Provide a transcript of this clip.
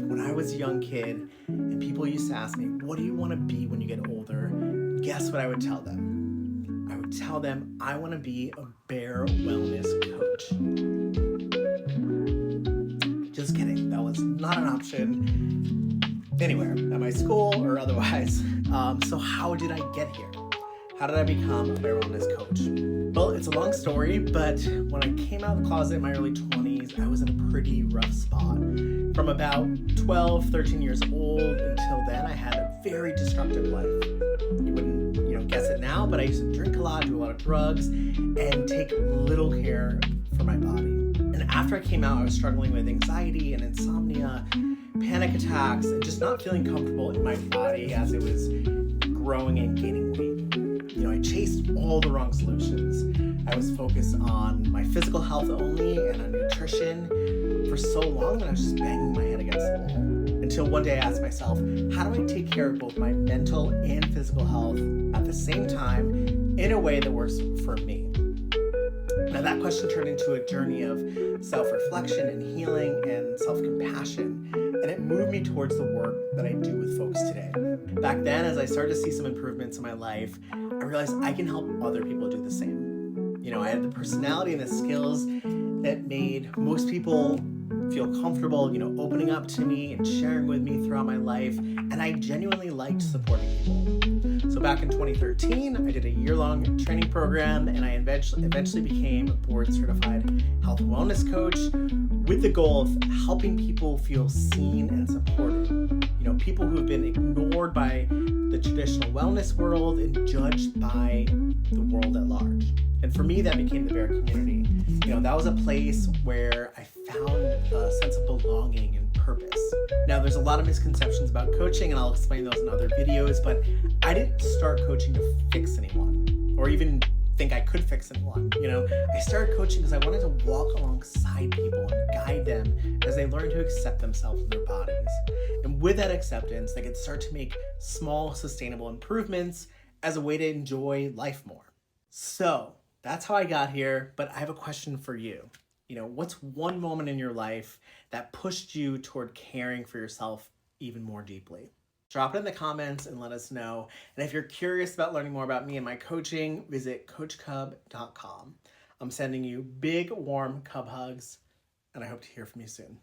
When I was a young kid and people used to ask me, what do you want to be when you get older? Guess what I would tell them? I would tell them I want to be a bear wellness coach. Just kidding, that was not an option anywhere, at my school or otherwise. So how did I get here? How did I become a bear wellness coach? Well, it's a long story, but when I came out of the closet in my early 20s, I was in a pretty rough spot. From about 12, 13 years old until then, I had a very destructive life. You wouldn't, guess it now, but I used to drink a lot, do a lot of drugs, and take little care for my body. And after I came out, I was struggling with anxiety and insomnia, panic attacks, and just not feeling comfortable in my body as it was growing and gaining weight. I chased all the wrong solutions. I was focused on my physical health only and on nutrition for so long that I was just banging my head against the wall. Until one day I asked myself, how do I take care of both my mental and physical health at the same time in a way that works for me? Now that question turned into a journey of self-reflection and healing and self-compassion, and it moved me towards the work that I do with folks today. Back then, as I started to see some improvements in my life, I realized I can help other people do the same. I had the personality and the skills that made most people feel comfortable, opening up to me and sharing with me throughout my life, and I genuinely liked supporting people. So back in 2013, I did a year-long training program, and I eventually became a board-certified health and wellness coach with the goal of helping people feel seen and supported. People who have been ignored by the traditional wellness world and judged by the world at large. And for me, that became the bear community. That was a place where I found a sense of belonging and purpose. Now, there's a lot of misconceptions about coaching, and I'll explain those in other videos, but I didn't start coaching to fix anyone or even think I could fix anyone. I started coaching because I wanted to walk alongside people and guide them as they learn to accept themselves and their bodies. And with that acceptance, they could start to make small, sustainable improvements as a way to enjoy life more. So that's how I got here, but I have a question for you. What's one moment in your life that pushed you toward caring for yourself even more deeply? Drop it in the comments and let us know. And if you're curious about learning more about me and my coaching, visit coachcub.com. I'm sending you big, warm Cub hugs, and I hope to hear from you soon.